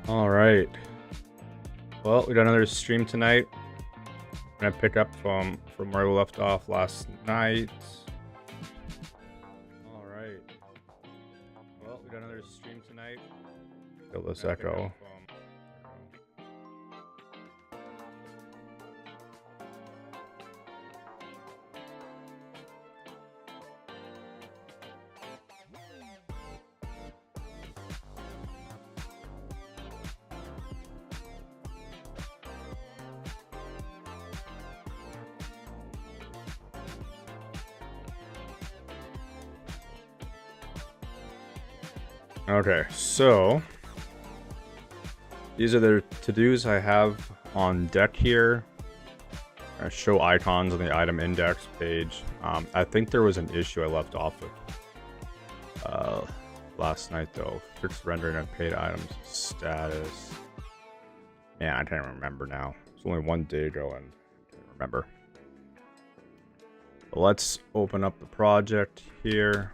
All right. Well, we got another stream tonight. I'm gonna pick up from where we left off last night. All right. Well, we got another stream tonight. Feel this echo. Okay, so these are the to-dos I have on deck here. I show icons on the item index page. I think there was an issue I left off with last night though. Fixed rendering unpaid items status. Man, I can't remember now. It's only one day ago and I can't remember. But let's open up the project here.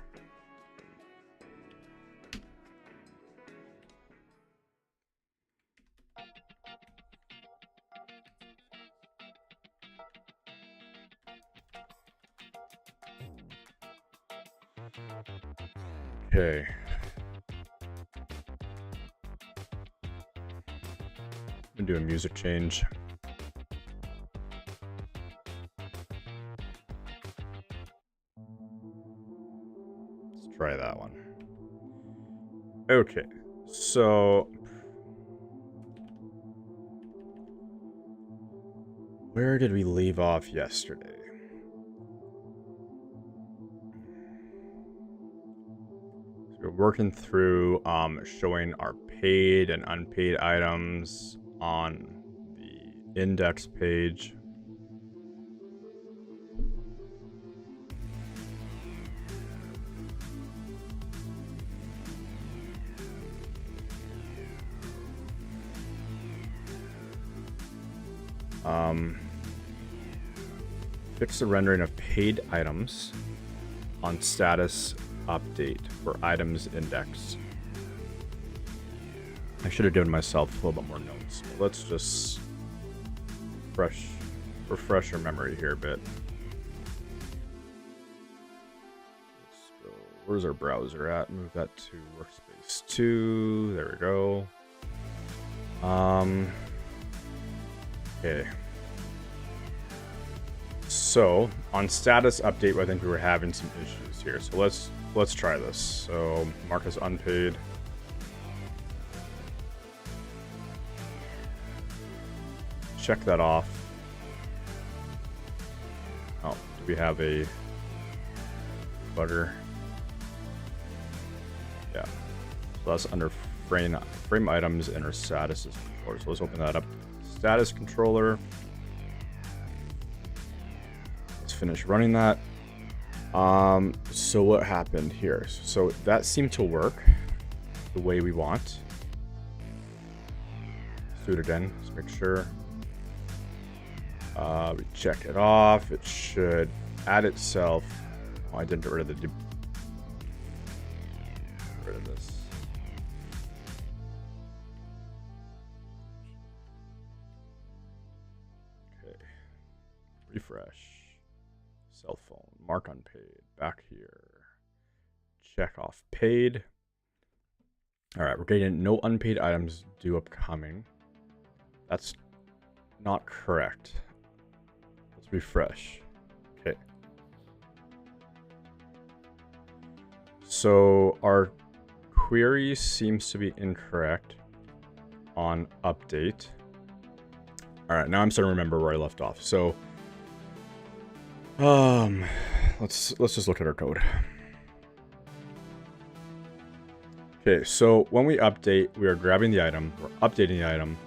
Okay. I'm gonna do a music change. Let's try that one. Okay, so where did we leave off yesterday? We're working through showing our paid and unpaid items on the index page. Fix the rendering of paid items on status update for items index. I should have given myself a little bit more notes. Let's just refresh your memory here a bit. Let's go. Where's our browser at? Move that to workspace 2. There we go. Okay. So on status update, I think we were having some issues here. So let's try this. So mark as unpaid. Check that off. Oh, do we have a bugger? Yeah. So that's under frame items and our status controller. So let's open that up. Status controller. Let's finish running that. So what happened here? So that seemed to work the way we want. Let's do it again. Let's make sure. We check it off. It should add itself. Oh, I didn't get rid of the rid of this. Okay. Refresh. Cell phone. Mark unpaid. Back here. Check off paid. All right, we're getting no unpaid items due upcoming. That's not correct. Let's refresh. Okay. So our query seems to be incorrect on update. All right, now I'm starting to remember where I left off. So let's just look at our code. Okay, so when we update, we are grabbing the item, we're updating the item,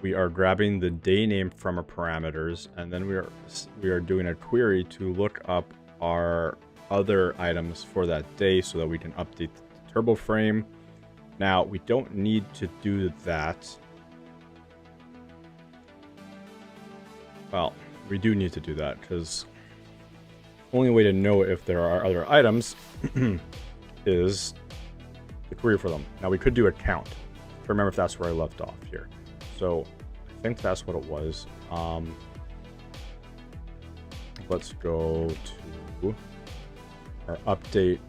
we are grabbing the day name from our parameters, and then we are doing a query to look up our other items for that day so that we can update the turbo frame. Now, we don't need to do that. Well, we do need to do that because the only way to know if there are other items is the query for them. Now we could do a count. to remember if that's where I left off here. So I think that's what it was. Let's go to our update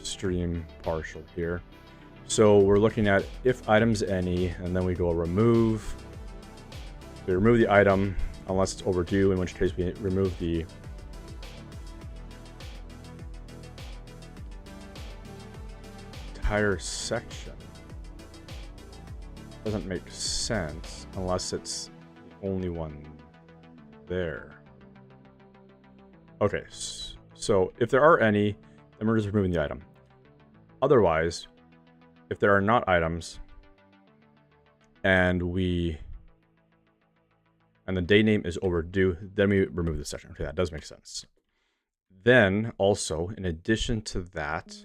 stream partial here. So we're looking at if items any, and then we go remove. We remove the item unless it's overdue, in which case we remove the entire section. Doesn't make sense unless it's the only one there. Okay, so if there are any, then we're just removing the item. Otherwise, if there are not items and the day name is overdue, then we remove the section. Okay, that does make sense. Then also, in addition to that,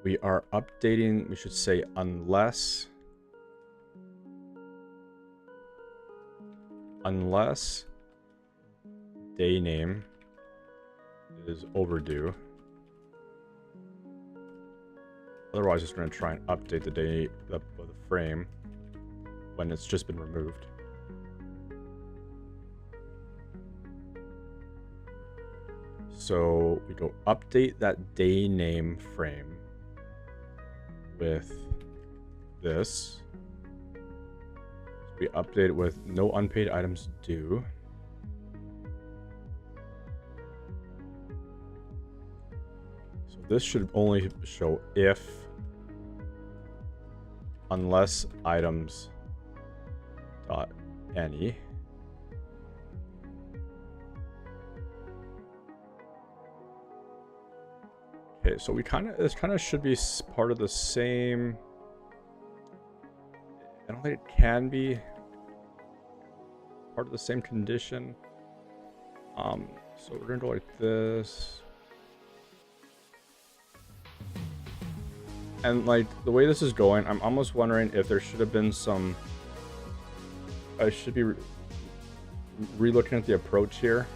we are updating, we should say unless day name is overdue. Otherwise, it's going to try and update the frame when it's just been removed. So we go update that day name frame with this. So we update it with no unpaid items due. So this should only show if unless items dot any. Okay, so this kind of should be part of the same. I don't think it can be part of the same condition. So we're gonna go like this. And like the way this is going, I'm almost wondering if there should have been some. I should be re-looking at the approach here.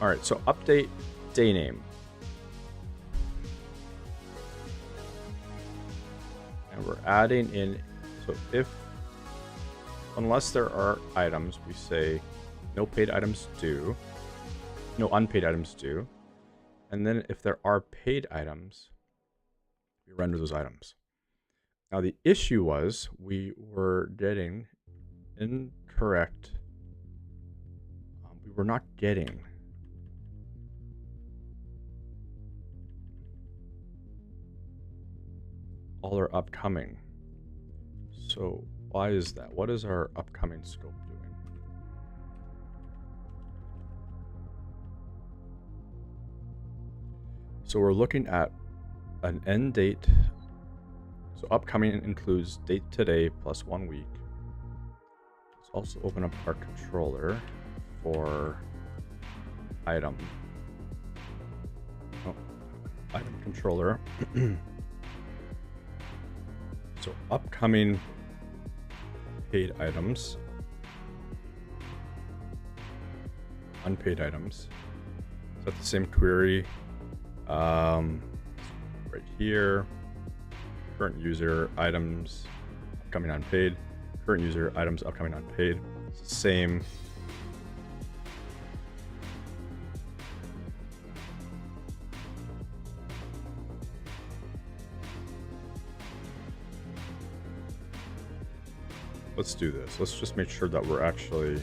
All right, so update day name. And we're adding in, so unless there are items, we say no paid items due, no unpaid items due. And then if there are paid items, we render those items. Now the issue was we were getting incorrect. We were not getting all our upcoming. So why is that? What is our upcoming scope doing? So we're looking at an end date. So upcoming includes date today plus 1 week. Let's also open up our controller for item. Item controller. So upcoming paid items, unpaid items. So that's the same query. Right here, current user items, upcoming unpaid. Current user items, upcoming unpaid. It's the same. Let's do this. Let's just make sure that we're actually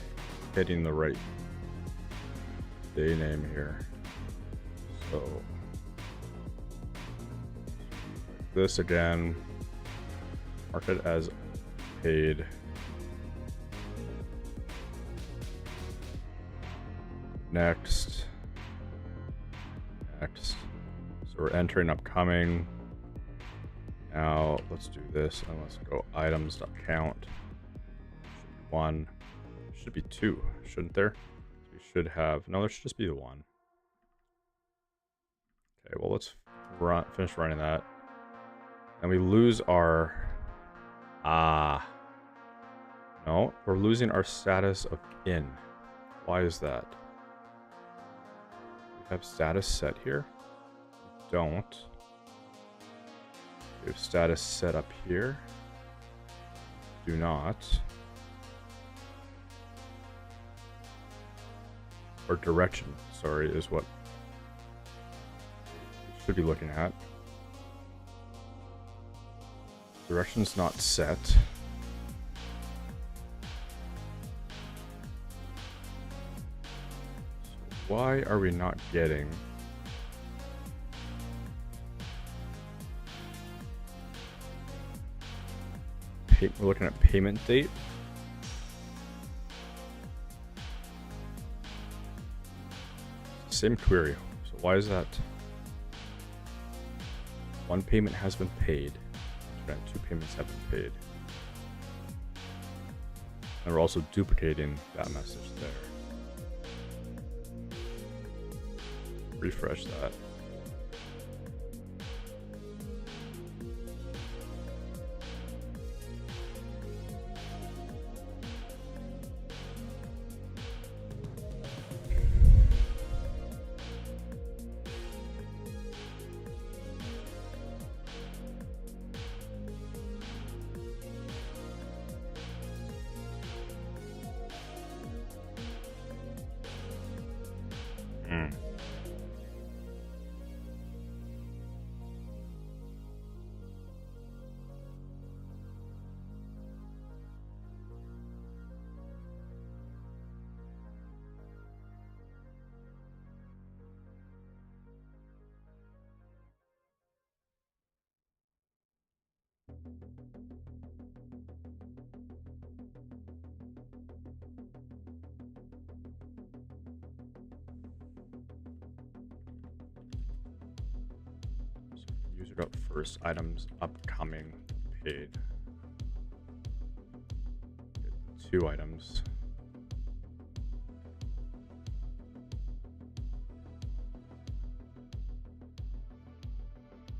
hitting the right day name here. So this again, mark it as paid. Next. So we're entering upcoming. Now let's do this and let's go items.count. 1. Should be 2, shouldn't there? We should have, no, there should just be the 1. Okay, well let's finish running that. And we lose our... No, we're losing our status of in. Why is that? We have status set here? We don't. We have status set up here? Do not. Or direction, sorry, is what we should be looking at. Direction's not set. So why are we not getting we're looking at payment date? Same query. So why is that? One payment has been paid. And 2 payments have been paid. And we're also duplicating that message there. Refresh that. User got first, items upcoming paid. 2 items.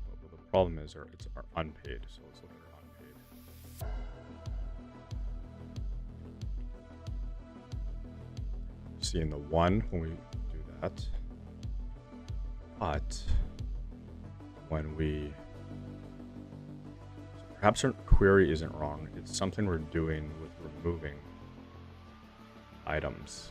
Well, the problem is it's our unpaid, so let's look at our unpaid. See in the 1 when we do that, but when we, perhaps our query isn't wrong, it's something we're doing with removing items.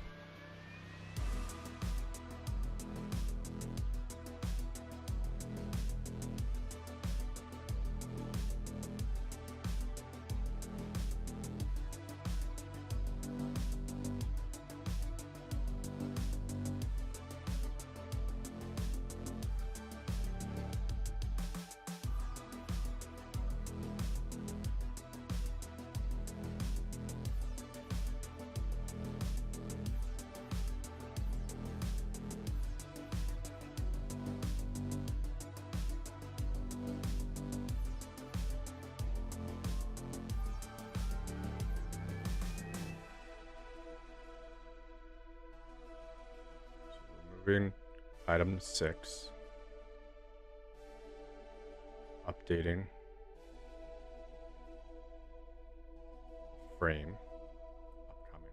Removing item 6, updating frame, upcoming.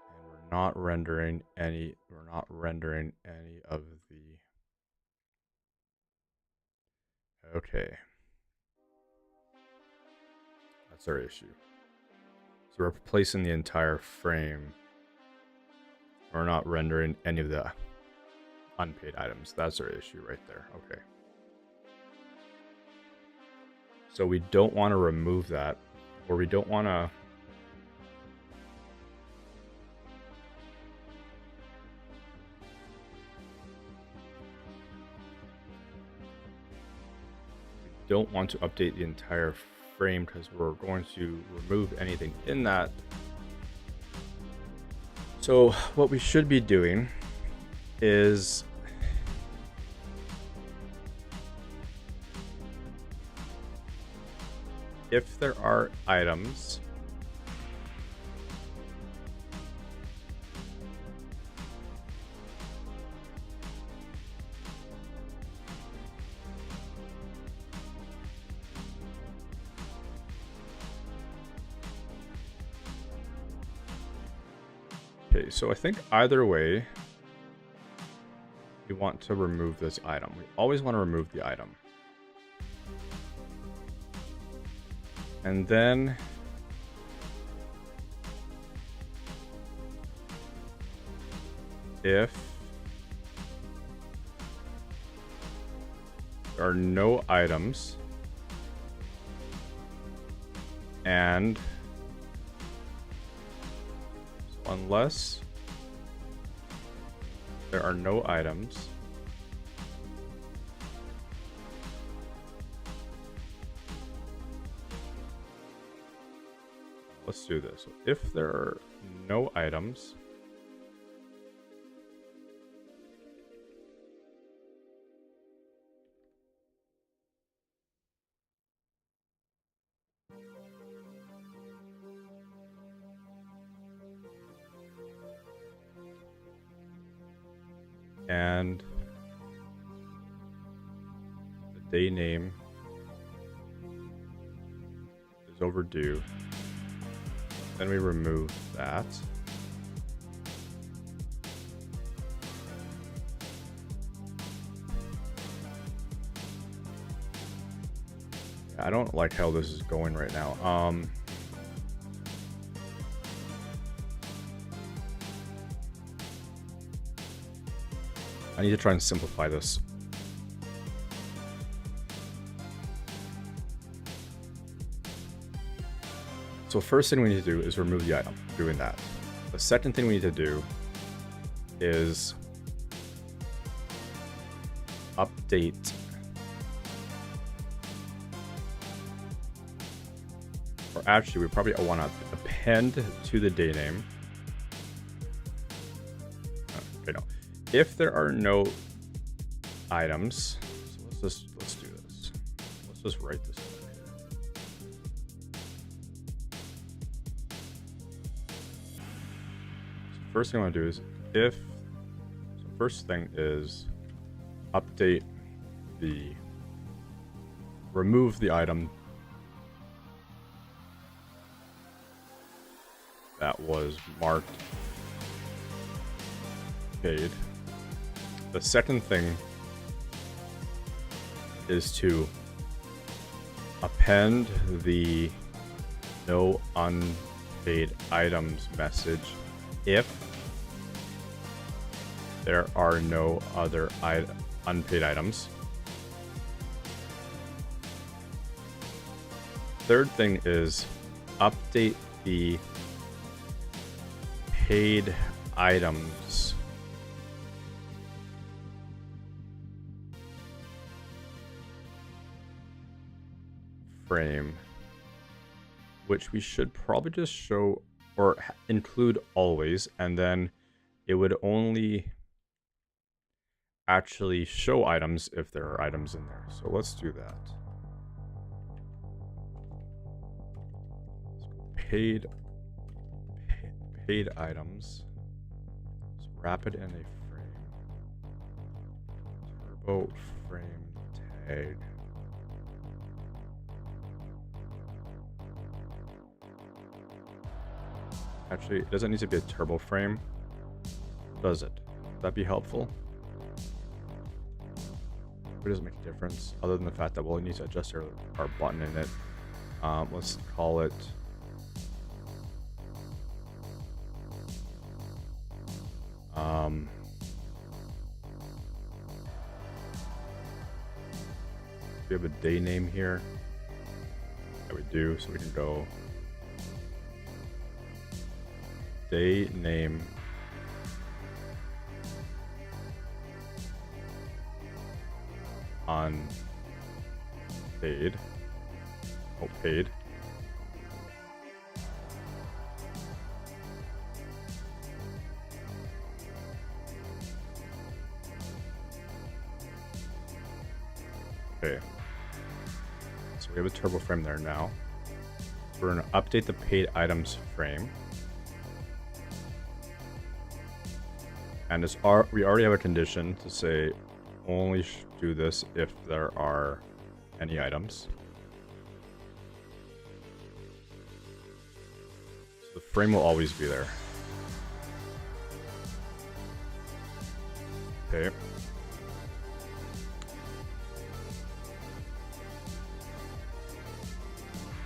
And we're not rendering any of the, okay. That's our issue. So we're replacing the entire frame. We're not rendering any of the unpaid items. That's our issue right there. Okay. So we don't want to remove that, or we don't want to update the entire frame because we're going to remove anything in that. So what we should be doing is if there are items Okay, so I think either way, we want to remove this item. We always want to remove the item. And then if there are no items and so unless there are no items, let's do this. So if there are no items, and the day name is overdue, then we remove that. I don't like how this is going right now. I need to try and simplify this. So first thing we need to do is remove the item, doing that. The second thing we need to do is update or actually we probably want to append to the day name. Okay, no. If there are no items, so let's do this. Let's just write this down here. So first thing I want to do is first thing is update remove the item that was marked paid. The second thing is to append the no unpaid items message if there are no other unpaid items. Third thing is update the paid items frame, which we should probably just show or include always, and then it would only actually show items if there are items in there. So let's do that. Paid items. Let's wrap it in a frame. Turbo frame tag. Actually, it doesn't need to be a turbo frame, does it? Would that be helpful? It doesn't make a difference, other than the fact that we'll need to adjust our button in it. Let's call it we have a day name here. Yeah, we do, so we can go day name unpaid. Oh, paid. Okay. So we have a turbo frame there now. We're going to update the paid items frame. And we already have a condition to say only do this if there are any items. So the frame will always be there. Okay.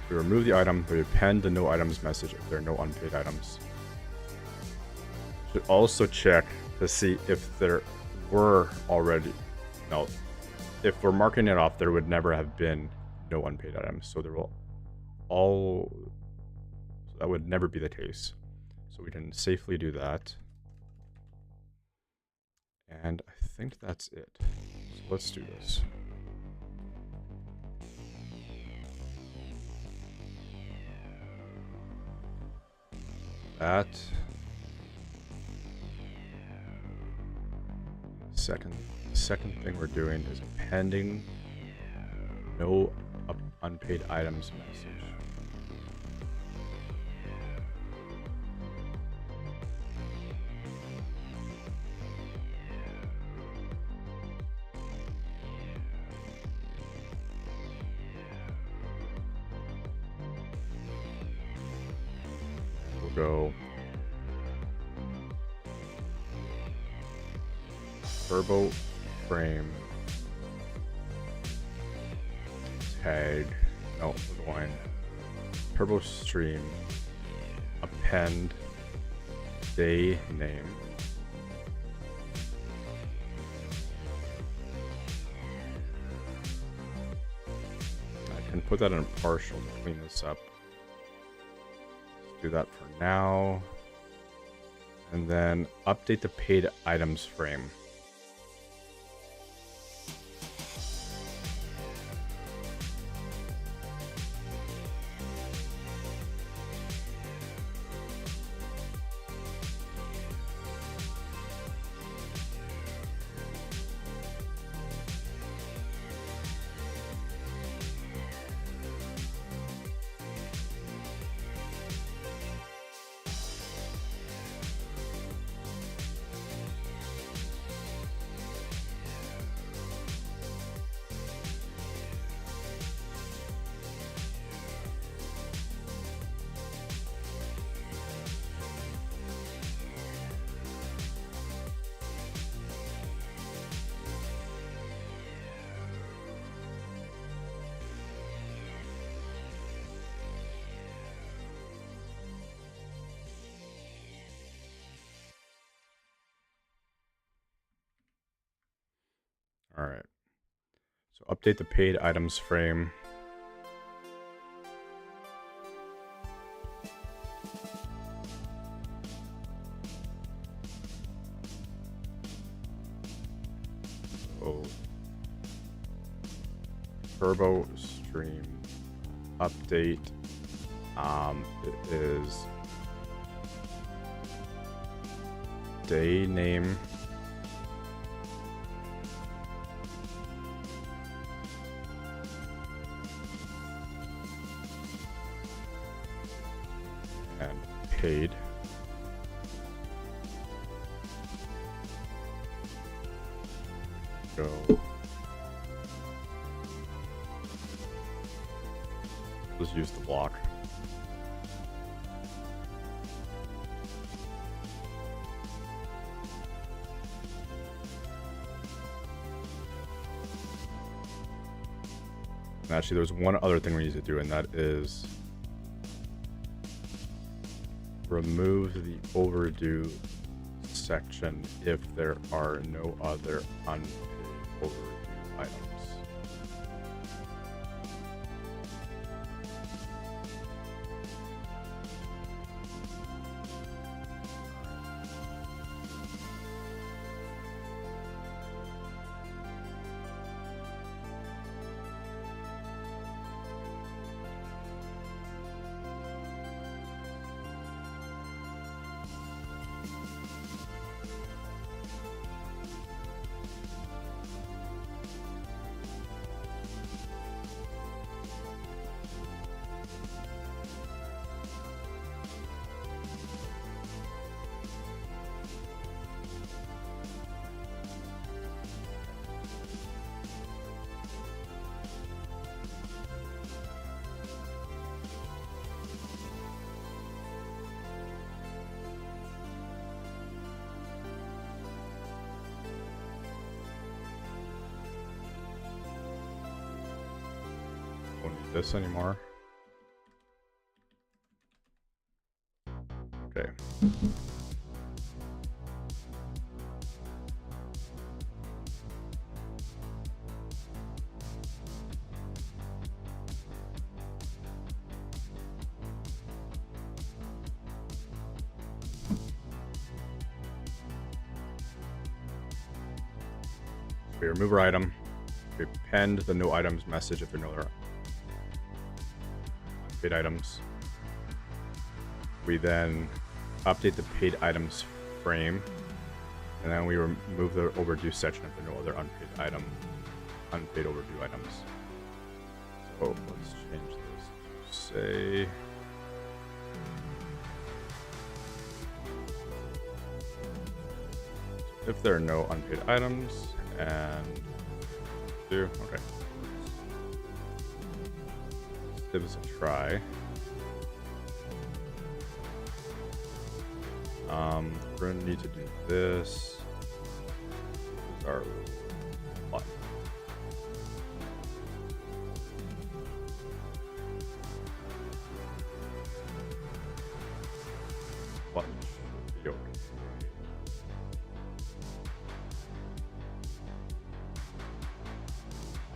We remove the item, we append the no items message if there are no unpaid items. Should also check to see if there were already, no, if we're marking it off, there would never have been no unpaid items. So there will so that would never be the case. So we can safely do that. And I think that's it. So let's do this. That. The second thing we're doing is appending no unpaid items message. We'll go turbo frame tag. No, we're going turbo stream append day name. I can put that in partial to clean this up. Let's do that for now. And then update the paid items frame. All right. So update the paid items frame. So turbo stream update. It is day name. And paid. Go. Let's use the block. And actually, there's one other thing we need to do, and that is remove the overdue section if there are no other unpaid overdue items. this anymore. Okay. We remove our item. We append the no items message if there are no other unpaid items. We then update the paid items frame, and then we remove the overdue section if there are no other unpaid overdue items. So let's change this to say if there are no unpaid items, and do okay. Let's give this a try. We're gonna need to do this. This is our button. Button should be okay.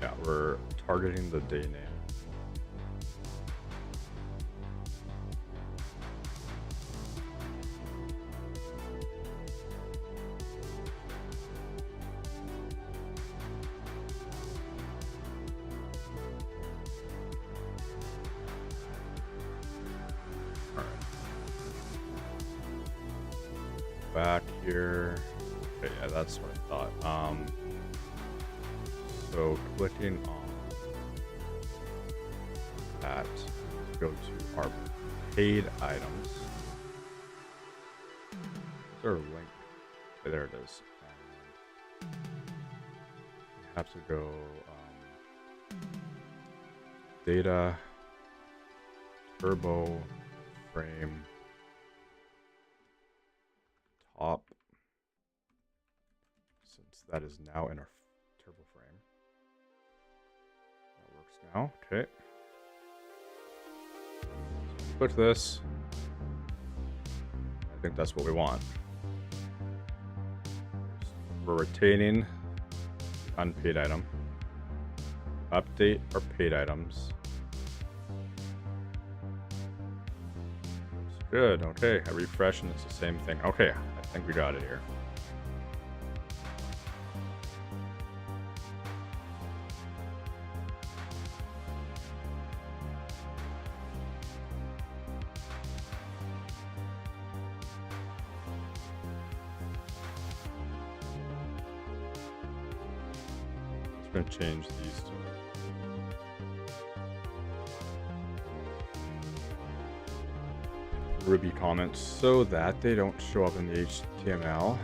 Yeah, we're targeting the day name. Back here. Okay, yeah, that's what I thought. So clicking on that, let's go to our paid items. Is there a link? Okay, there it is. And we have to go data, turbo, frame, top, since that is now in our turbo frame. That works now. Okay. So click this. I think that's what we want. We're retaining the unpaid item. Update our paid items. Looks good. Okay, I refresh and it's the same thing. Okay, I think we got it here. I'm going to change these to Ruby comments so that they don't show up in the HTML.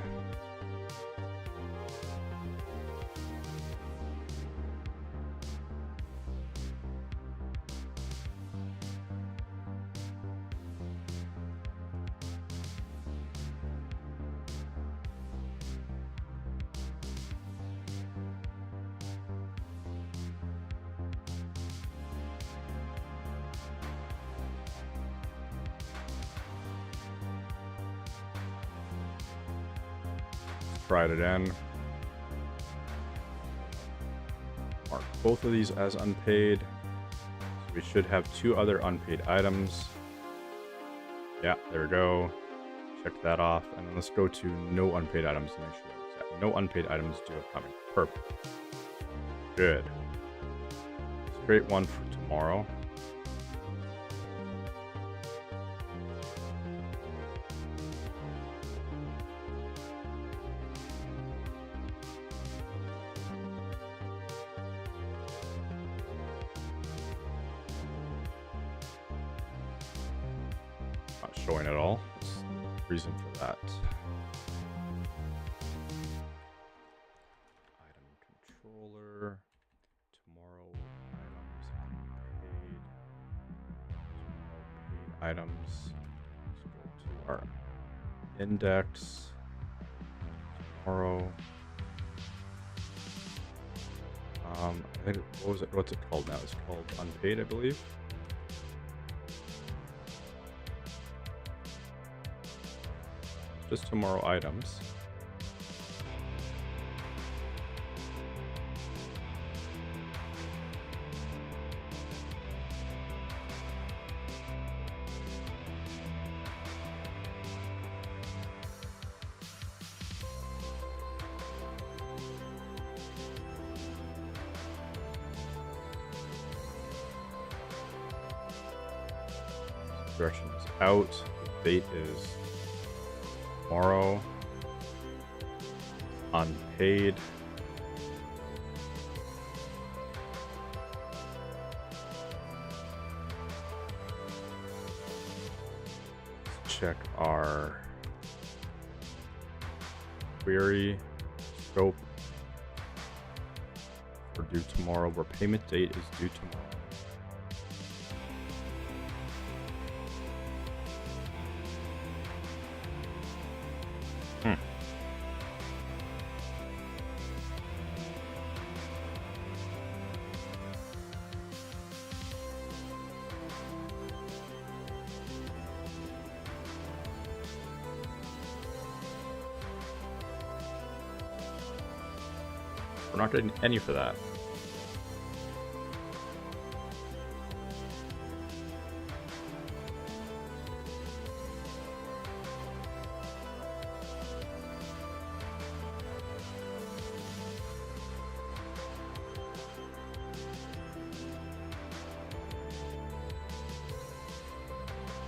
Try it in. Mark both of these as unpaid. So we should have two other unpaid items. Yeah, there we go. Check that off. And then let's go to no unpaid items to make sure that no unpaid items do have coming. Perfect. Good. Let's create one for tomorrow. Not showing at all. What's the reason for that? Item controller. Tomorrow items unpaid. Tomorrow paid items. Let's go to our index. Tomorrow. I think, what's it called now? It's called unpaid, I believe. Just tomorrow items. Direction is out. The date is tomorrow. Unpaid. Let's check our query scope for due tomorrow, where payment date is due tomorrow. We're not getting any for that.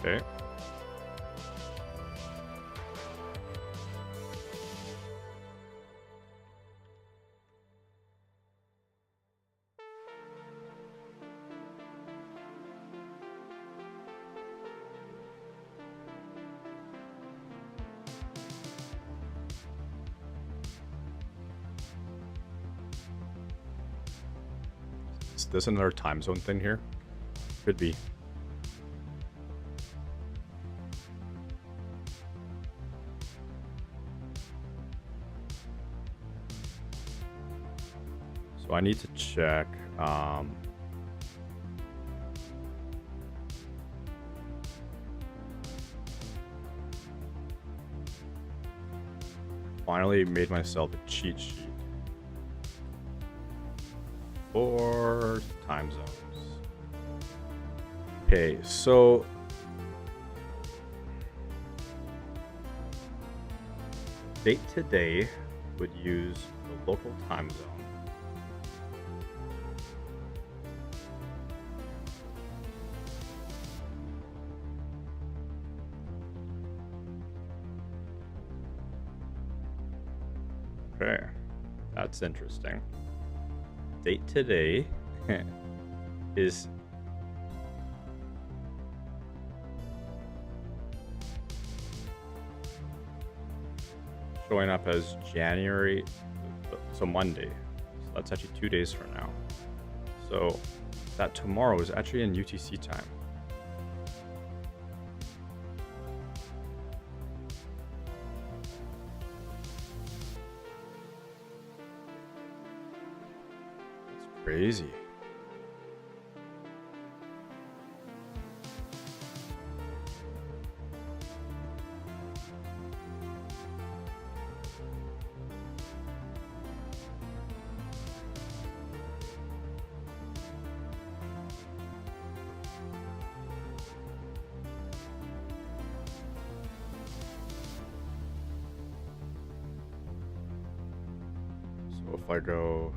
Okay. Is this another time zone thing here? Could be. So I need to check. Finally made myself a cheat sheet for time zones. Okay, so date today would use the local time zone. Okay, that's interesting. Date today is showing up as January, so Monday. So that's actually 2 days from now. So that tomorrow is actually in UTC time. Crazy. So if I go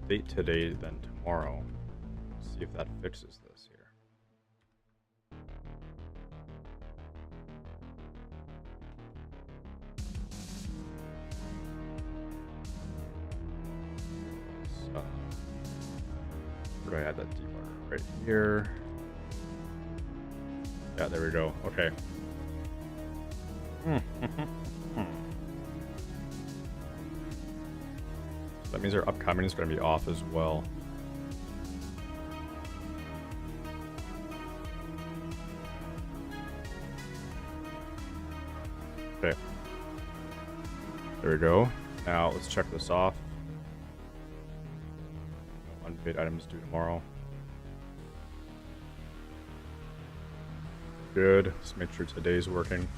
date today, then tomorrow, see if that fixes this here. So, where do I add that debugger? Right here. Yeah, there we go. Okay. That means our upcoming is going to be off as well. Okay. There we go. Now let's check this off. Paid items due tomorrow. Good. Let's make sure today's working.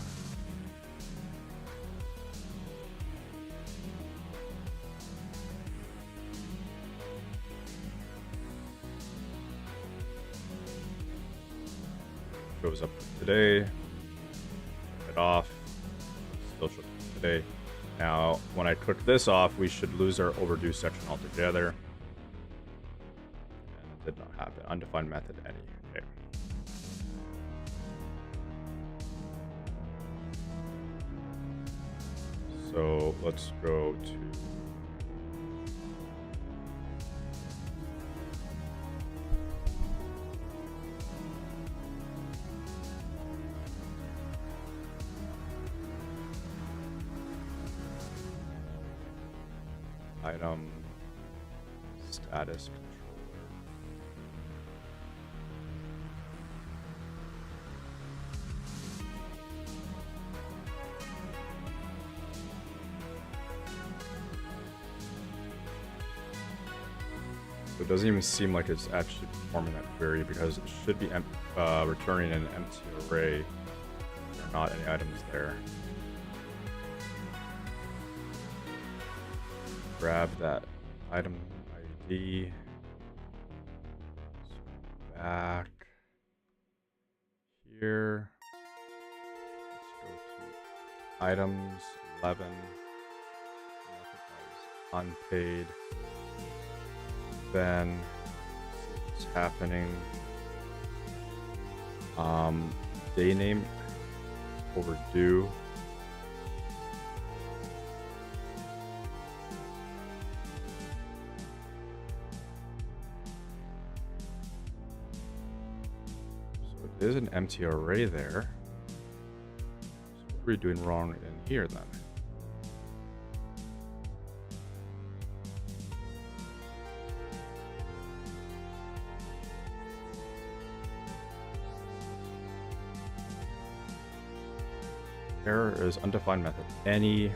Shows up today. Check it off. Still shows up today. Now, when I click this off, we should lose our overdue section altogether. And it did not happen. Undefined method any. Okay. So let's go to item status controller. So it doesn't even seem like it's actually performing that query because it should be returning an empty array. There are not any items there. Grab that item ID. So back here. Let's go to items 11. Unpaid. Then see what's happening. Day name overdue. So it is an empty array there. So what are we doing wrong in here then? Error is undefined method. Any,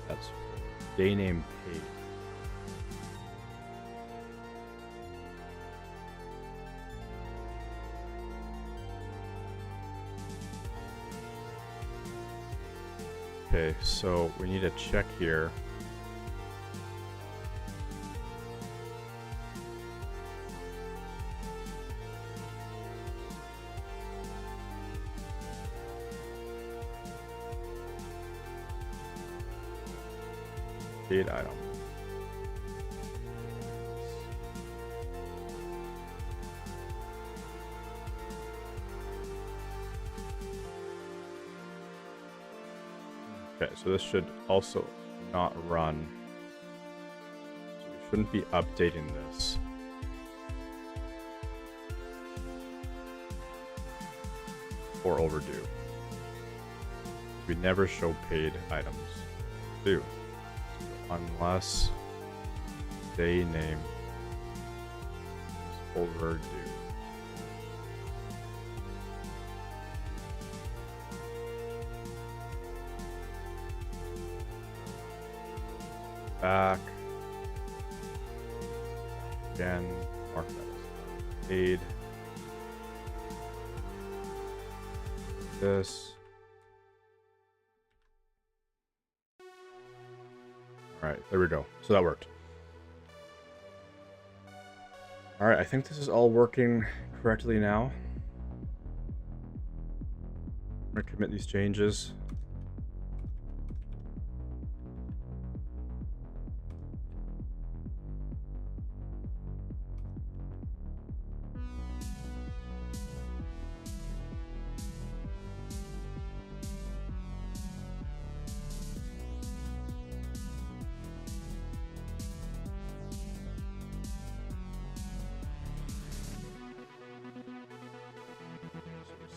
that's day name paid. Okay, so we need to check here. Paid item. Okay, so this should also not run. So we shouldn't be updating this. For overdue. We never show paid items. Do. Unless day name is overdue. Back. Again, mark that as paid. This. Alright, there we go. So that worked. Alright, I think this is all working correctly now. I'm going to commit these changes.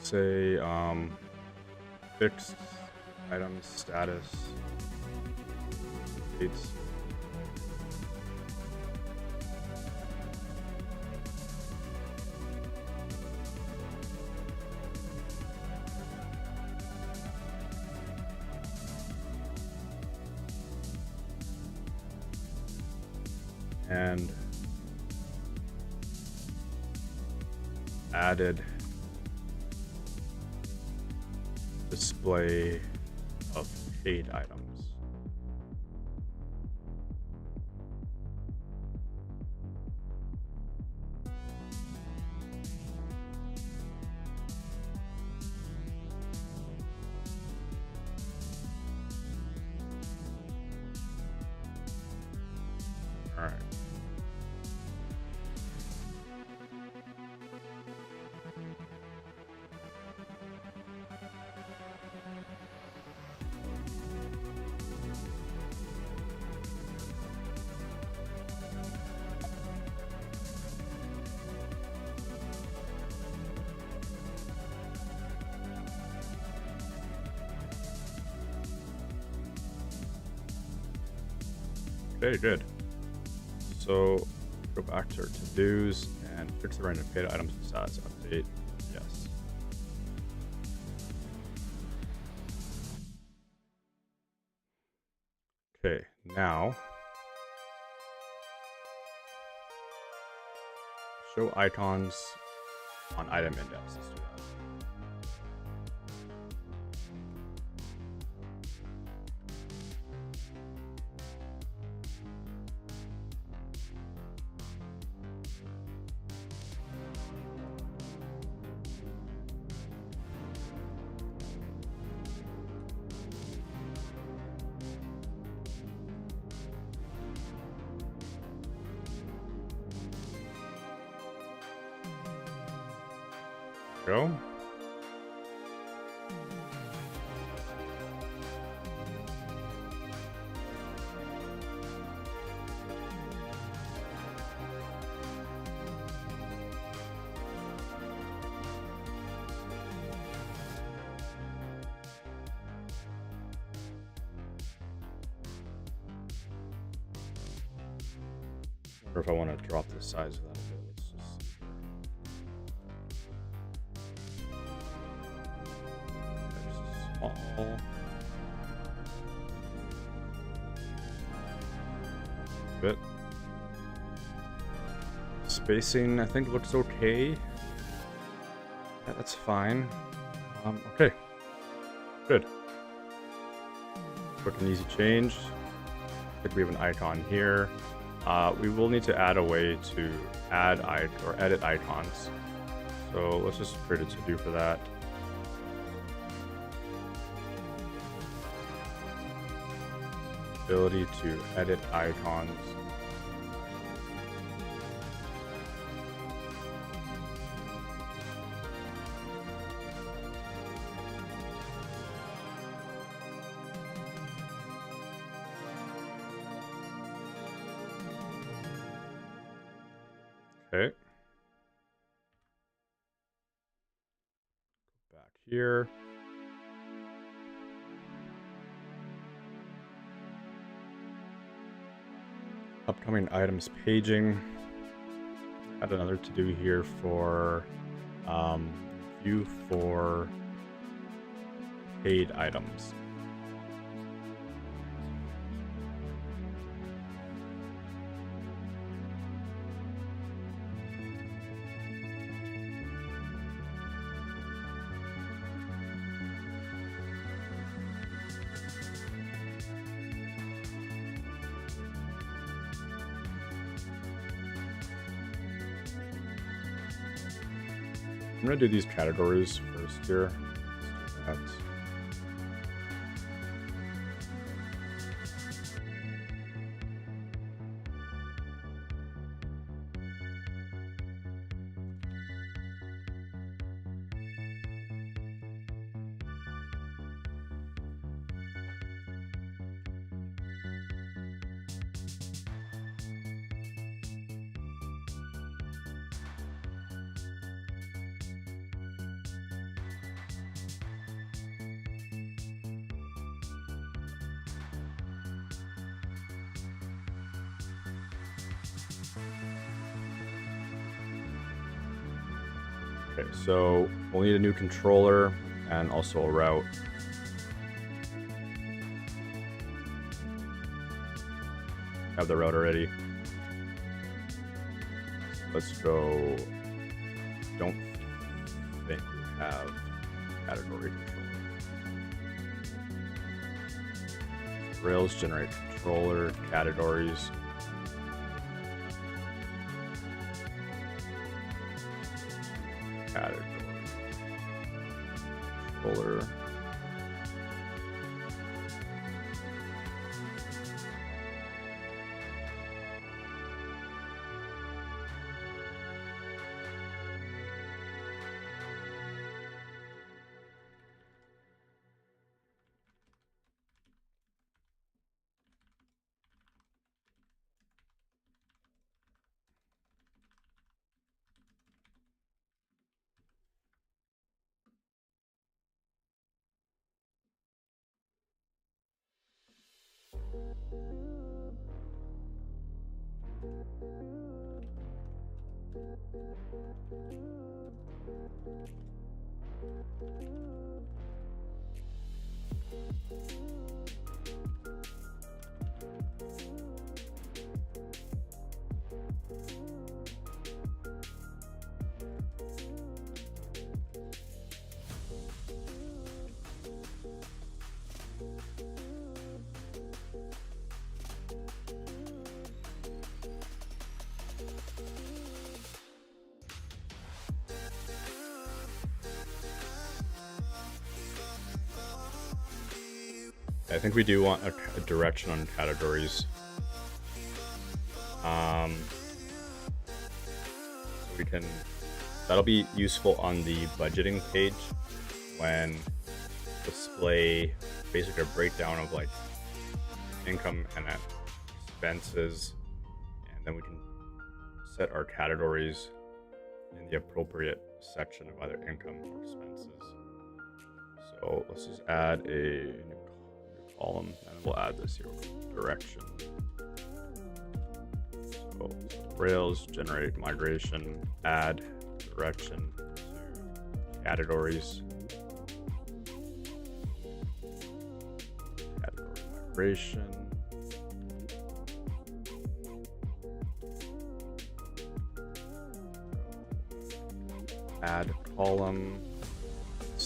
Say fixed item status dates. And added display of paid items. All right. Okay, good. So go back to our to-dos and fix the random paid items status update. Yes. Okay, now show icons on item index. Let's do that. Go. Wonder if I want to drop the size of that a bit. Let's just see. Small. Bit. Spacing, I think, looks okay. Yeah, that's fine. Okay. Good. Quick and easy change. I think we have an icon here. We will need to add a way to add or edit icons. So let's just create a to-do for that. Ability to edit icons. Okay. Go back here. Upcoming items paging. Add another to do here for view for paid items. I'm gonna do these categories first here. Let's do that. Okay, so we'll need a new controller and also a route. Have the route already. Let's go. Don't think we have category controller. Rails generate controller categories. Category controller. I think we do want a direction on categories. We can, that'll be useful on the budgeting page when display basically a breakdown of like income and expenses, and then we can set our categories in the appropriate section of either income or expenses. So let's just add a new column, and we'll add this here, direction. So Rails generate migration, add direction to categories. Category migration. Add column to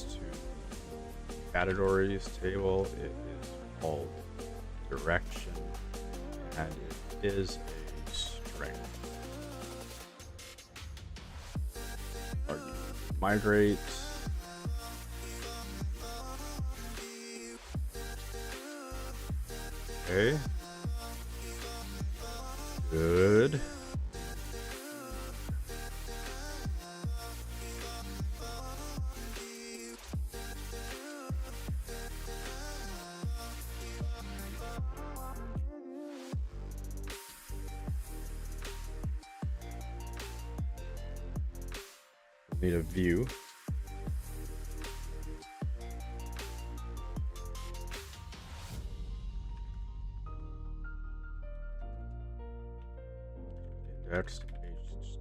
categories table. It is called direction, and it is a string. Migrate. Okay. Good. Need a view. Index HTML.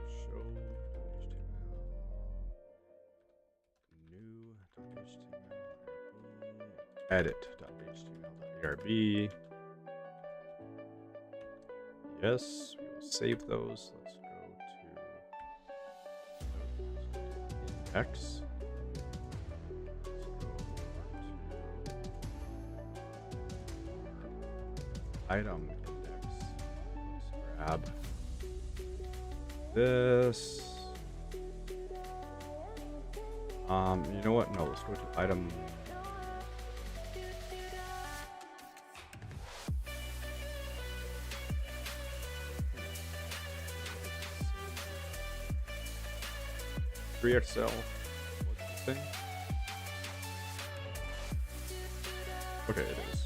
Show HTML. New HTML. Edit.html.erb. Yes. Save those. Let's go to index. Item index. Let's grab this. You know what? No, let's go to item. Free Excel. What's the thing? Okay, it is.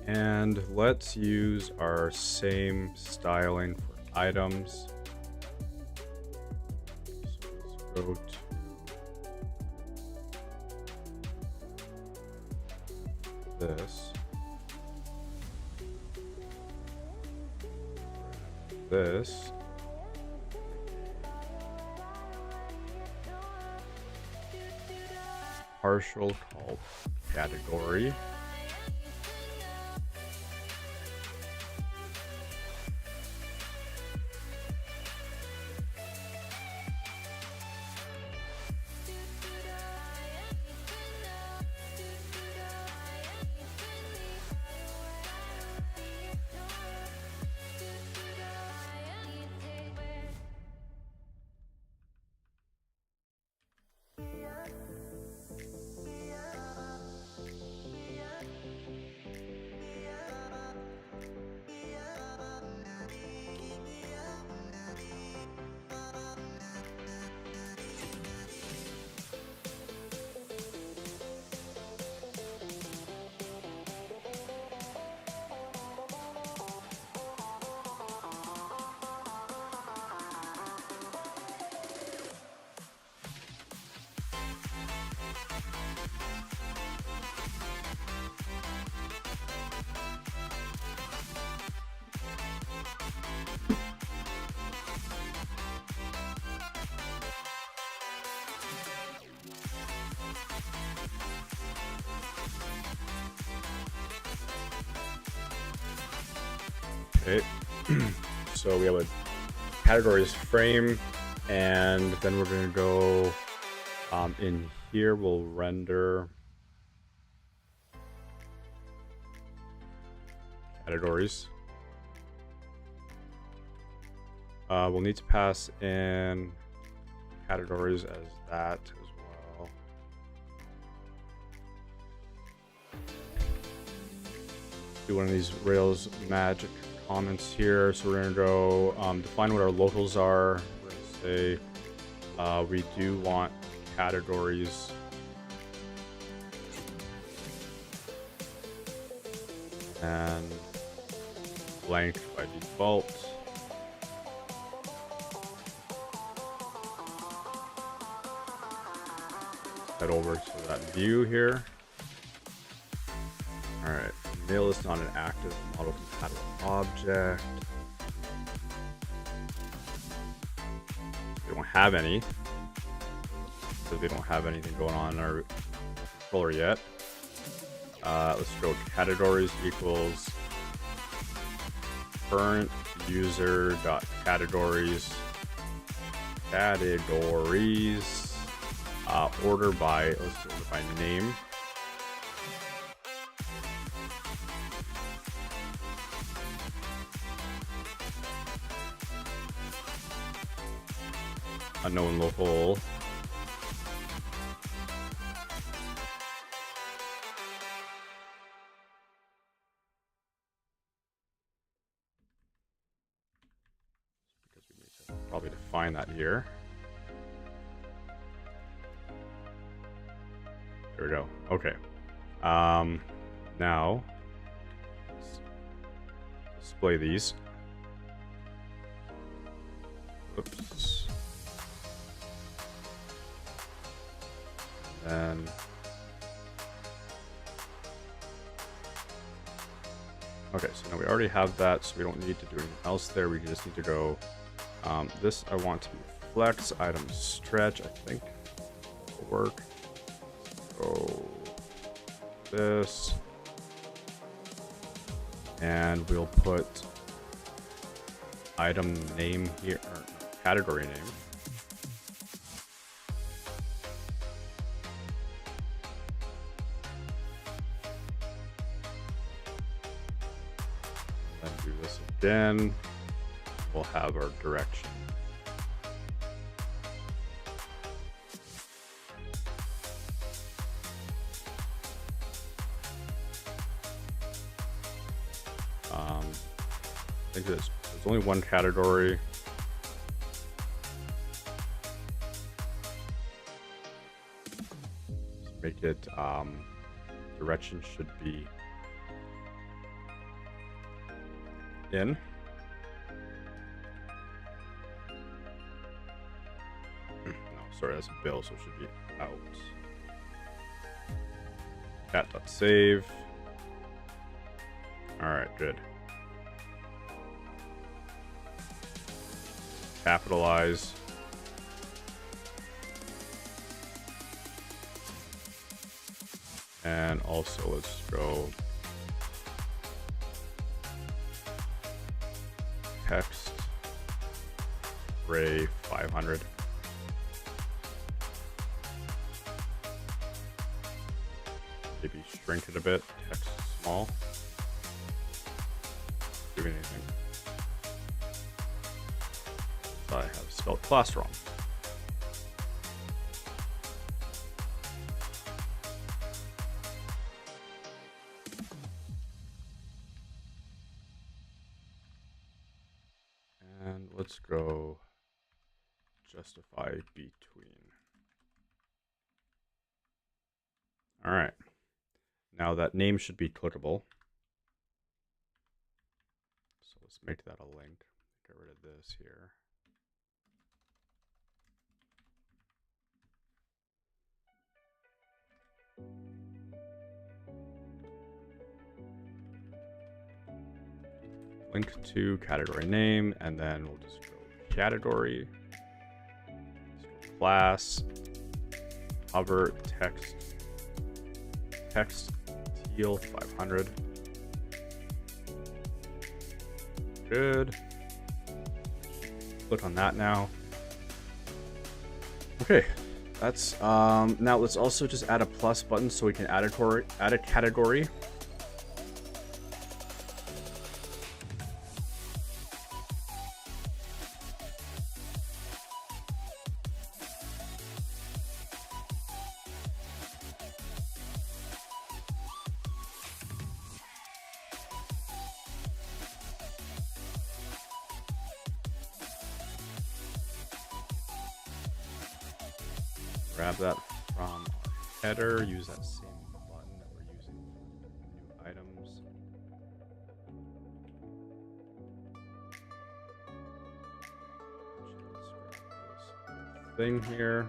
And let's use our same styling for items. So let's go to this. This. Partial called category. Okay, so we have a categories frame, and then we're going to go in here. We'll render categories. We'll need to pass in categories as that as well. Do one of these Rails magic comments here. So we're going to go define what our locals are. We're going to say we do want categories and blank by default. Head over to that view here. All right, mail is not an active model compatible object. We don't have any, so we don't have anything going on in our controller yet. Let's go categories equals current user dot categories order by, let's do it by name. Unknown local. Because we need to probably define that here. There we go. Okay. Now let's display these. Oops. And then okay, so now we already have that, so we don't need to do anything else there. We just need to go this I want to be flex item stretch, I think will work. Go this, and we'll put item name here, or category name. Then do this again. We'll have our direction. I think there's only one category. Just make it direction should be in. No, sorry, that's a bill, so it should be out. Cat.save. Alright, good. Capitalize. And also let's go text array 500. Maybe shrink it a bit, text small. Do anything. I have spelled class wrong. And let's go justify between. All right. Now that name should be clickable. So let's make that a link. Get rid of this here. Link to category name, and then we'll just go category, class, hover, text teal 500. Good. Click on that now. Okay, that's now let's also just add a plus button so we can add a category. Grab that from our header, use that same button that we're using for new items. Let's grab this thing here.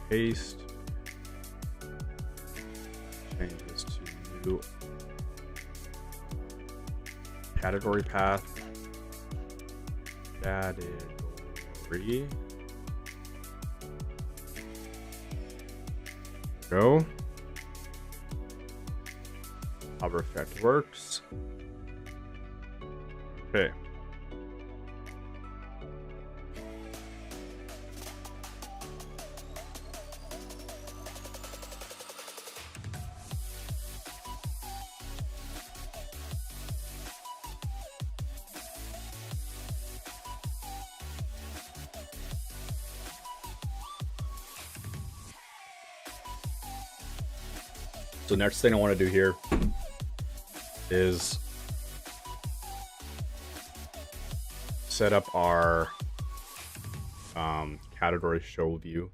Paste. Change this to new category path. Category. Go. Hover effect works. Okay. So next thing I want to do here is set up our category show view.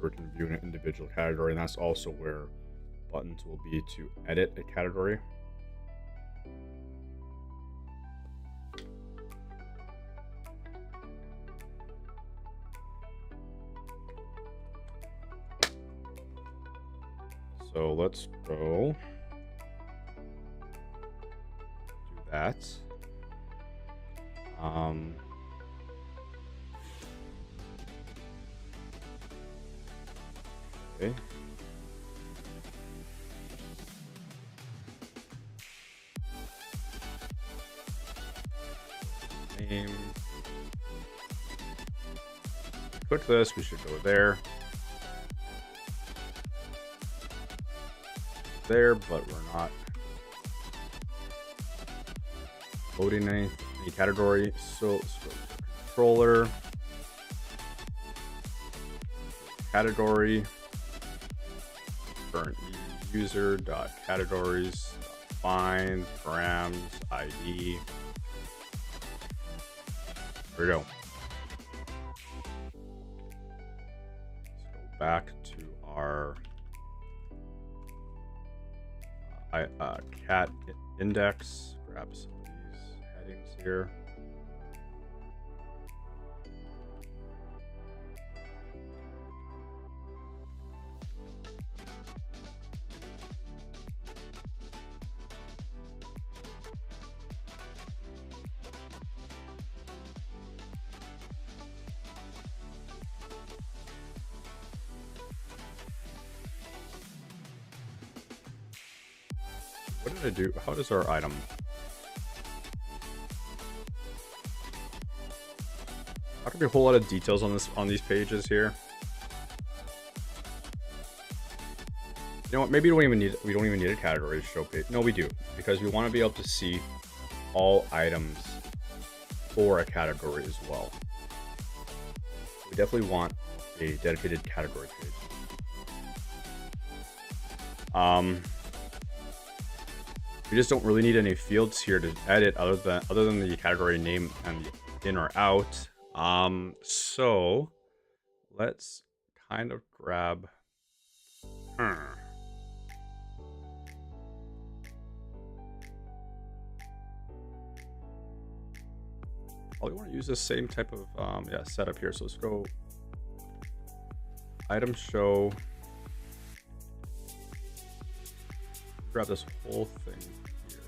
We can view an individual category, and that's also where buttons will be to edit a category. So let's go do that. Okay. Name. Click this, we should go there. There, but we're not loading any category. So let's go controller, category, current user dot categories, find params ID. There we go. Let's go back to our cat index, grab grab some of these headings here. What did I do? How does our item? Not gonna be a whole lot of details on these pages here. You know what? Maybe we don't even need a category to show page. No, we do, because we want to be able to see all items for a category as well. We definitely want a dedicated category page. We just don't really need any fields here to edit other than the category name and the in or out. So let's kind of grab. Probably want to use the same type of setup here. So let's go item show. Grab this whole thing here.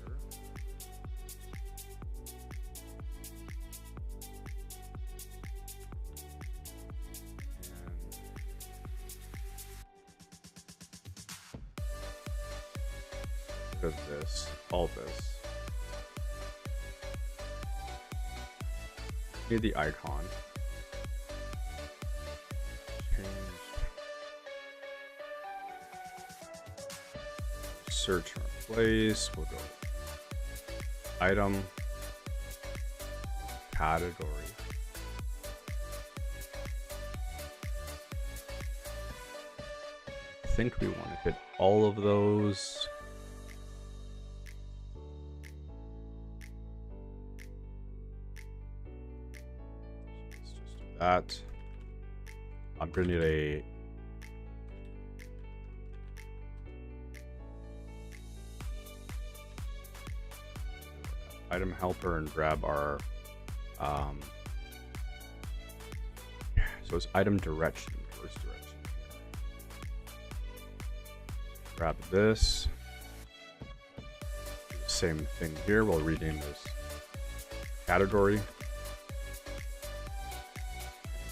And look at this, all this. Need the icon. Search and replace. We'll go item, category. I think we want to hit all of those. Let's just do that. I'm gonna need a item helper and grab our so it's item direction, first direction. Grab this, same thing here. We'll rename this category,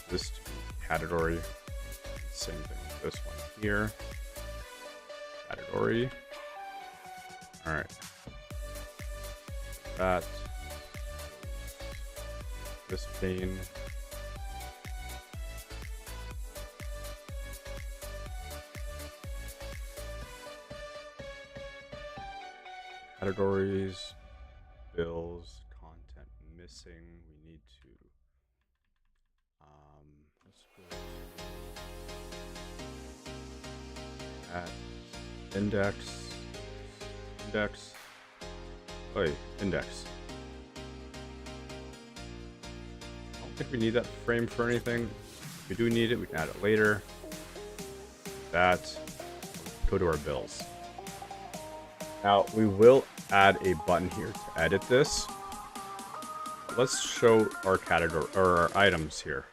this to be category, same thing with this one here, category. All right, that, this pane, categories, bills, content missing. We need to let's go at index. Wait, index. I don't think we need that frame for anything. If we do need it, we can add it later. That, go to our bills. Now we will add a button here to edit this. Let's show our category or our items here.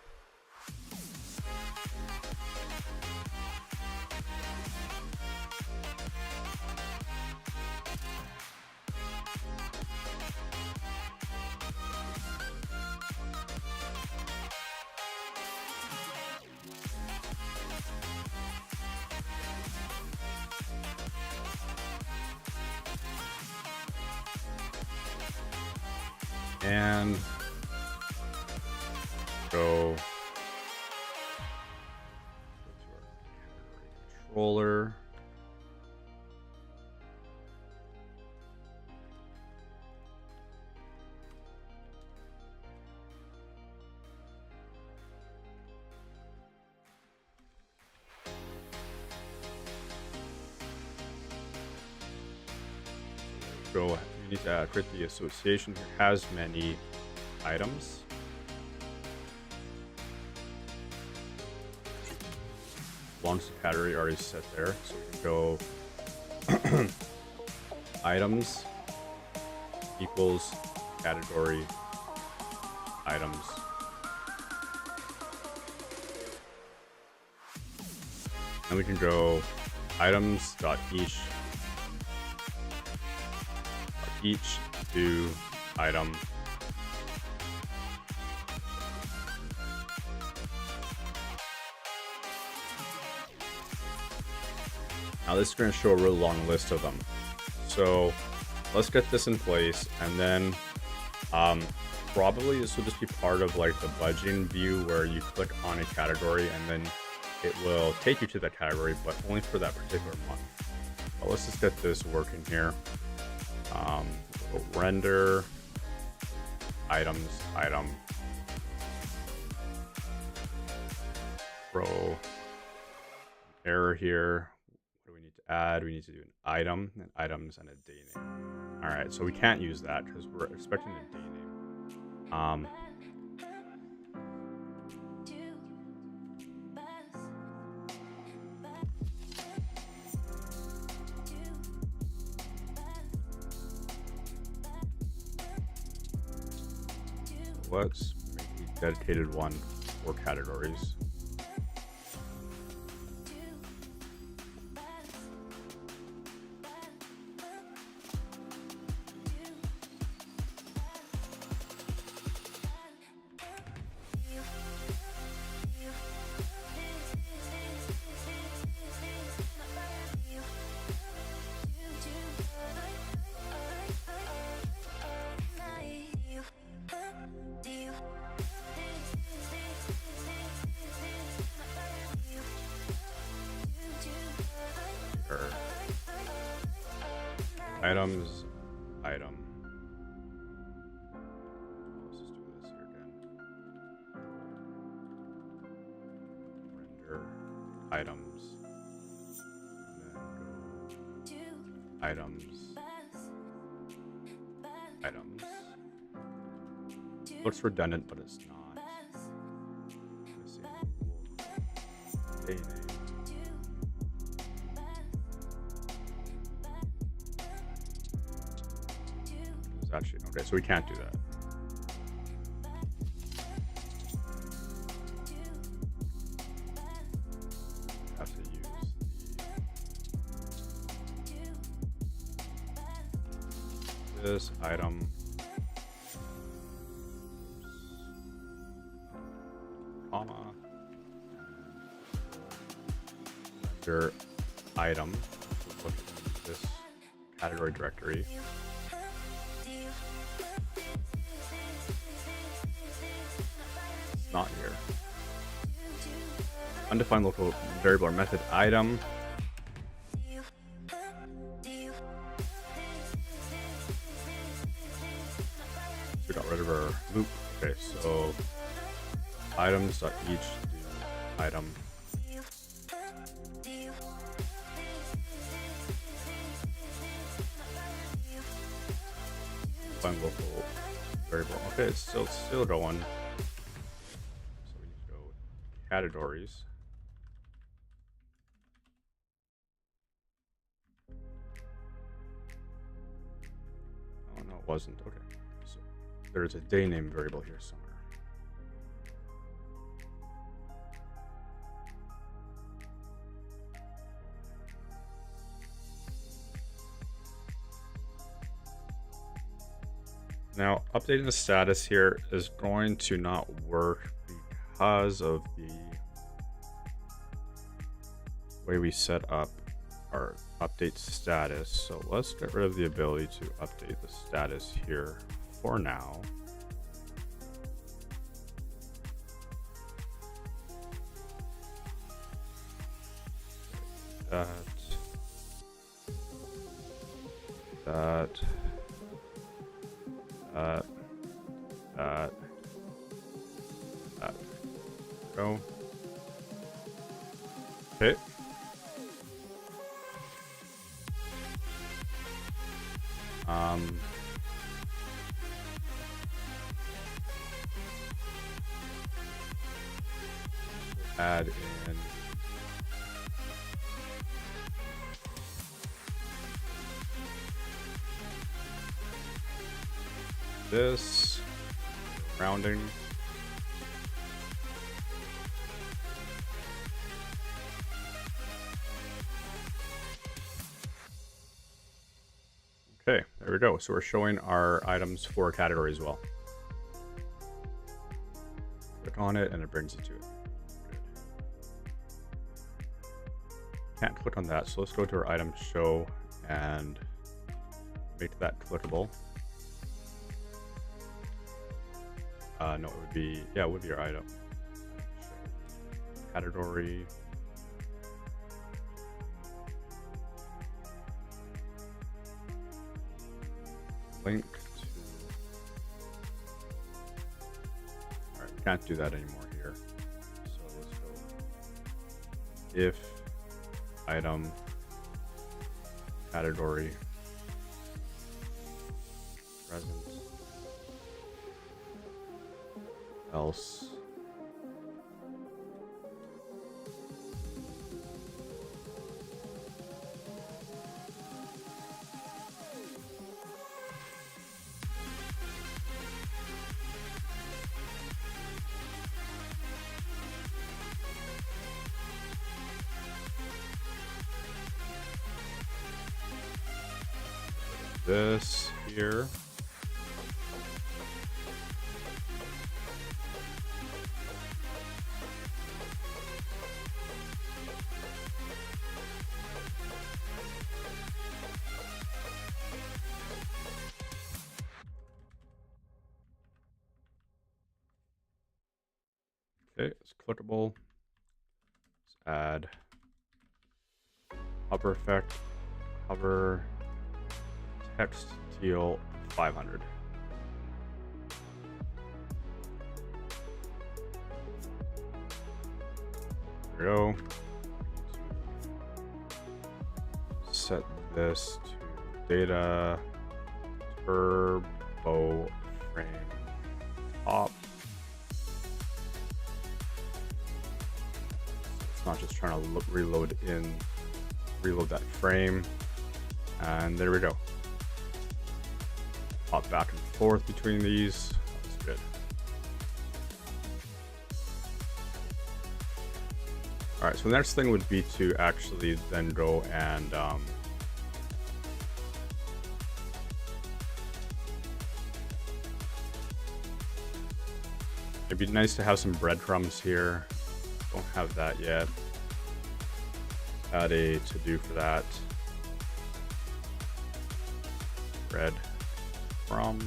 And go to our controller. Go. We need to create the association here. Has many items. Belongs to category already set there, so we can go items, equals category items. And we can go items.each to item. Now this is going to show a really long list of them. So let's get this in place, and then probably this will just be part of like the budgeting view where you click on a category and then it will take you to that category, but only for that particular month. But let's just get this working here. Render items, item, throw error here. What do we need to add? We need to do an item, and items, and a day name. All right, so we can't use that because we're expecting a day name. Let's make a dedicated one for categories. Items, item. Let's just do this here again. Render items. And then go items. Items. Looks redundant, but it's not. Day name. Actually, okay, so we can't do that. Have to use this item. Comma. Render item. Look at this category directory. Not here. Undefined local variable or method item. We got rid of our loop. Okay, so items.each do item. Find local variable. Okay, it's still going. Categories. Oh no, it wasn't. Okay, so there's a day name variable here somewhere. Now, updating the status here is going to not work because of the way we set up our update status. So let's get rid of the ability to update the status here for now. That go. Okay. Add in this. Rounding. Okay, there we go. So we're showing our items for a category as well. Click on it and it brings it to it. Good. Can't click on that, so let's go to our item show and make that clickable. No, it would be, yeah, it would be your item. Category. Link to. Alright, we can't do that anymore here. So let's go. If item category present else this here. Okay, it's clickable. Let's add hover effect, hover text teal 500. There we go. Set this to data turbo frame top. It's not just trying to reload that frame, and there we go. Hop back and forth between these. That's good. All right, so the next thing would be to actually then go and it'd be nice to have some breadcrumbs here. Don't have that yet. Add a to-do for that. Breadcrumbs.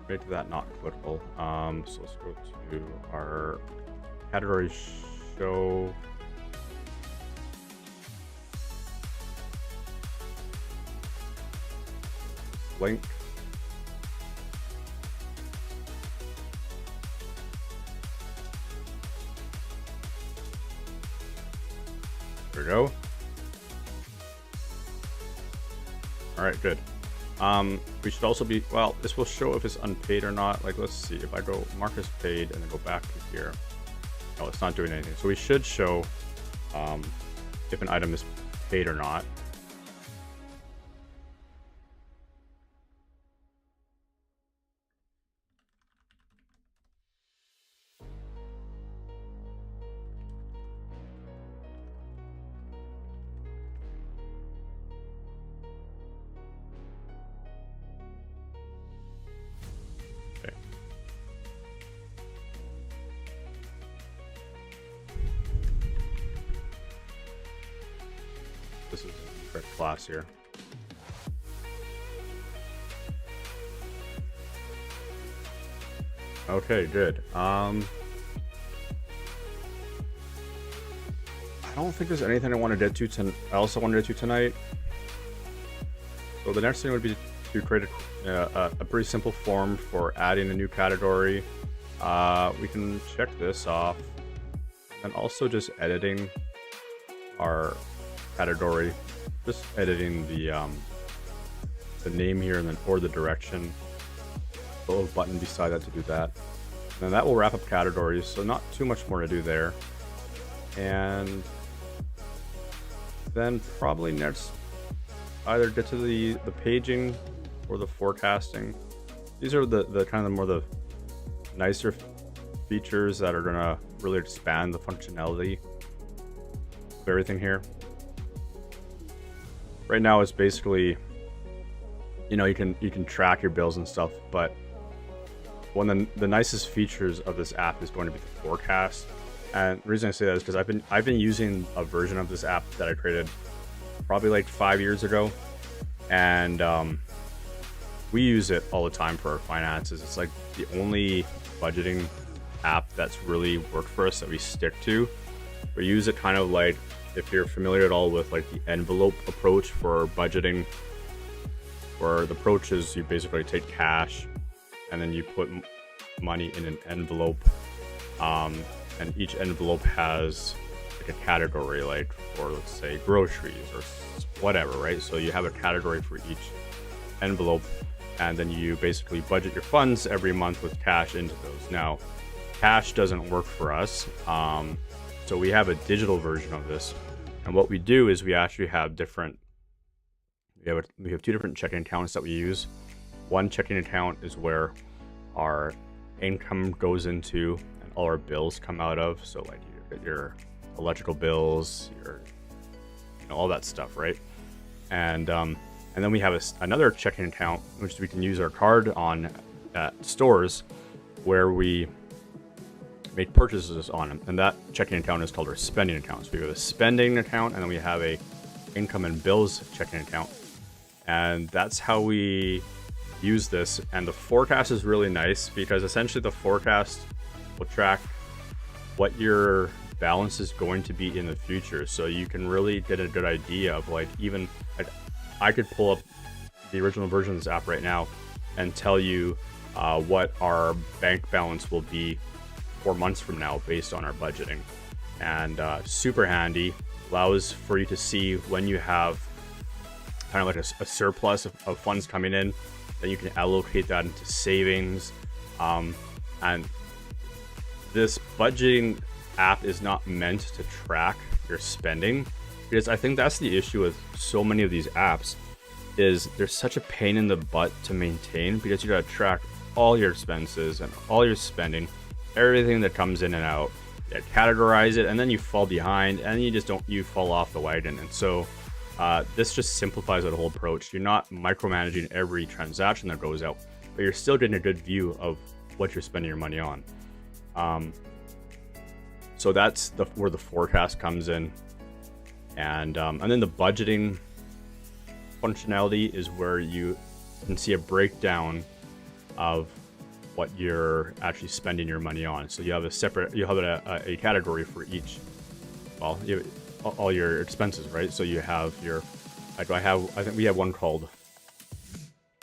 Make that not clickable. So let's go to our category show. Link. There we go. All right, good. We should also be, well, this will show if it's unpaid or not. Like, let's see, if I go mark as paid and then go back to here. No, it's not doing anything. So we should show if an item is paid or not. This is the correct class here. Okay, good. I don't think there's anything I want to get to I also want to get to tonight. So the next thing would be to create a pretty simple form for adding a new category. We can check this off, and also just editing our category, just editing the name here and then or the direction. A little button beside that to do that. And then that will wrap up categories, so not too much more to do there. And then probably next, either get to the paging or the forecasting. These are the kind of more the nicer features that are gonna really expand the functionality of everything here. Right now it's basically, you know, you can track your bills and stuff, but one of the nicest features of this app is going to be the forecast. And the reason I say that is because I've been using a version of this app that I created probably like 5 years ago, and we use it all the time for our finances. It's like the only budgeting app that's really worked for us that we stick to. We use it kind of like, if you're familiar at all with like the envelope approach for budgeting, where the approach is you basically take cash and then you put money in an envelope, and each envelope has like a category, like for, let's say, groceries or whatever, right? So you have a category for each envelope, and then you basically budget your funds every month with cash into those. Now, cash doesn't work for us, so we have a digital version of this, and what we do is we actually have different, we have two different checking accounts that we use. One checking account is where our income goes into and all our bills come out of. So like your electrical bills, your, you know, all that stuff, right? And then we have another checking account which we can use our card on at stores where we make purchases on them, and that checking account is called our spending account. So we have a spending account, and then we have a income and bills checking account, and that's how we use this. And the forecast is really nice because essentially the forecast will track what your balance is going to be in the future, so you can really get a good idea of, like, even like I could pull up the original version of this app right now and tell you what our bank balance will be 4 months from now based on our budgeting. And super handy, allows for you to see when you have kind of like a surplus of funds coming in, then you can allocate that into savings. And this budgeting app is not meant to track your spending, because I think that's the issue with so many of these apps, is they're such a pain in the butt to maintain, because you gotta track all your expenses and all your spending, everything that comes in and out. You categorize it, and then you fall behind, and you fall off the wagon. And so this just simplifies that whole approach. You're not micromanaging every transaction that goes out, but you're still getting a good view of what you're spending your money on. So that's where the forecast comes in, and then the budgeting functionality is where you can see a breakdown of what you're actually spending your money on. So you have a category for each, well, you have all your expenses, right? So you have your, like I think we have one called,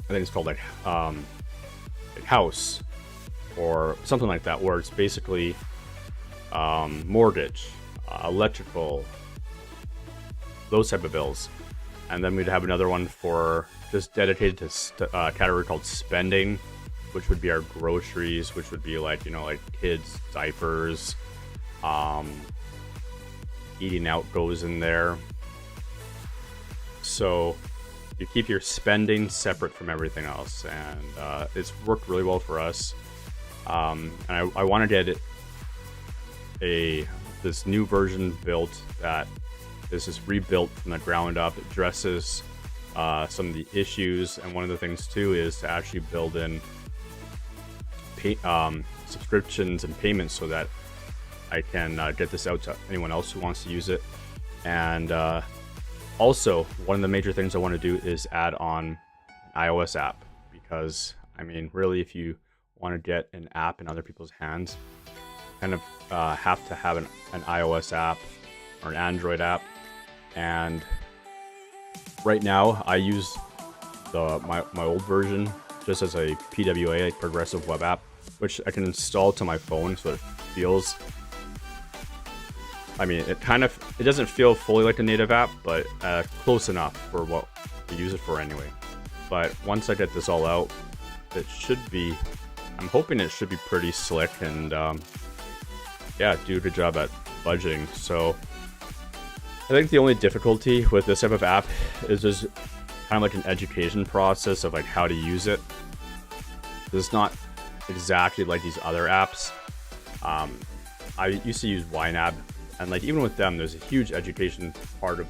I think it's called like house or something like that, where it's basically mortgage, electrical, those type of bills. And then we'd have another one for just dedicated to a category called spending, which would be our groceries, which would be like, you know, like kids' diapers, eating out goes in there. So you keep your spending separate from everything else, and it's worked really well for us. And I want to get this new version built that is just rebuilt from the ground up. It addresses some of the issues, and one of the things too is to actually build in subscriptions and payments so that I can get this out to anyone else who wants to use it. And also, one of the major things I want to do is add on an iOS app, because I mean, really, if you want to get an app in other people's hands, you kind of have to have an iOS app or an Android app. And right now I use my old version just as a PWA, like progressive web app, which I can install to my phone, so it feels. I mean, it doesn't feel fully like a native app, but close enough for what we use it for anyway. But once I get this all out, it should be. I'm hoping it should be pretty slick and yeah, do a good job at budgeting. So I think the only difficulty with this type of app is there's kind of like an education process of like how to use it. It's not exactly like these other apps. I used to use YNAB, and like even with them, there's a huge education part of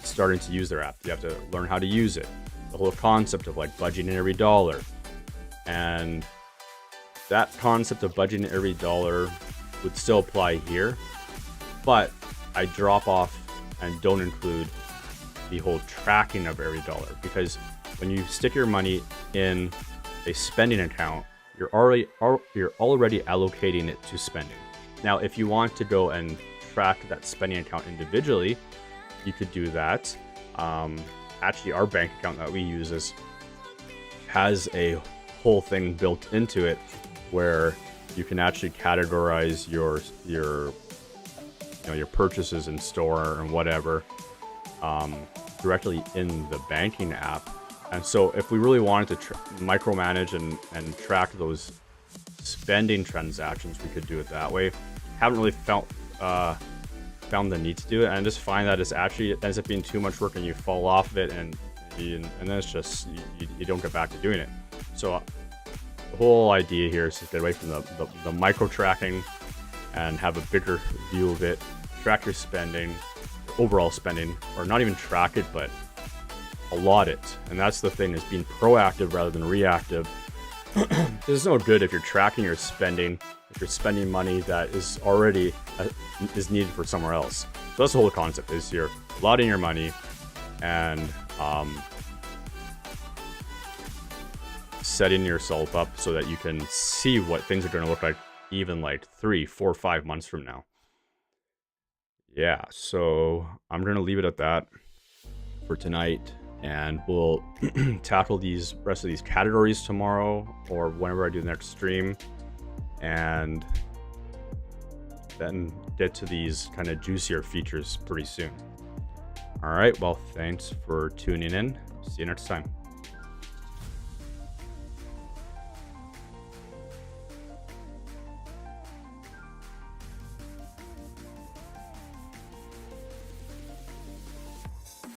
starting to use their app. You have to learn how to use it. The whole concept of like budgeting every dollar. And that concept of budgeting every dollar would still apply here, but I drop off and don't include the whole tracking of every dollar, because when you stick your money in a spending account, you're already allocating it to spending. Now, if you want to go and track that spending account individually, you could do that. Actually, our bank account that we use has a whole thing built into it where you can actually categorize your purchases in store and whatever directly in the banking app. And so if we really wanted to micromanage and track those spending transactions, we could do it that way. Haven't really found the need to do it, and I just find that it ends up being too much work and you fall off of it, and then it's just you don't get back to doing it. So the whole idea here is to get away from the micro tracking and have a bigger view of it, track your spending, overall spending, or not even track it, but allot it. And that's the thing, is being proactive rather than reactive. It's no good if you're tracking your spending, if you're spending money that is already is needed for somewhere else. So that's the whole concept, is you're allotting your money and setting yourself up so that you can see what things are going to look like even like 3, 4, 5 months from now. Yeah, so I'm going to leave it at that for tonight, and we'll tackle these rest of these categories tomorrow or whenever I do the next stream, and then get to these kind of juicier features pretty soon. All right, well, thanks for tuning in. See you next time.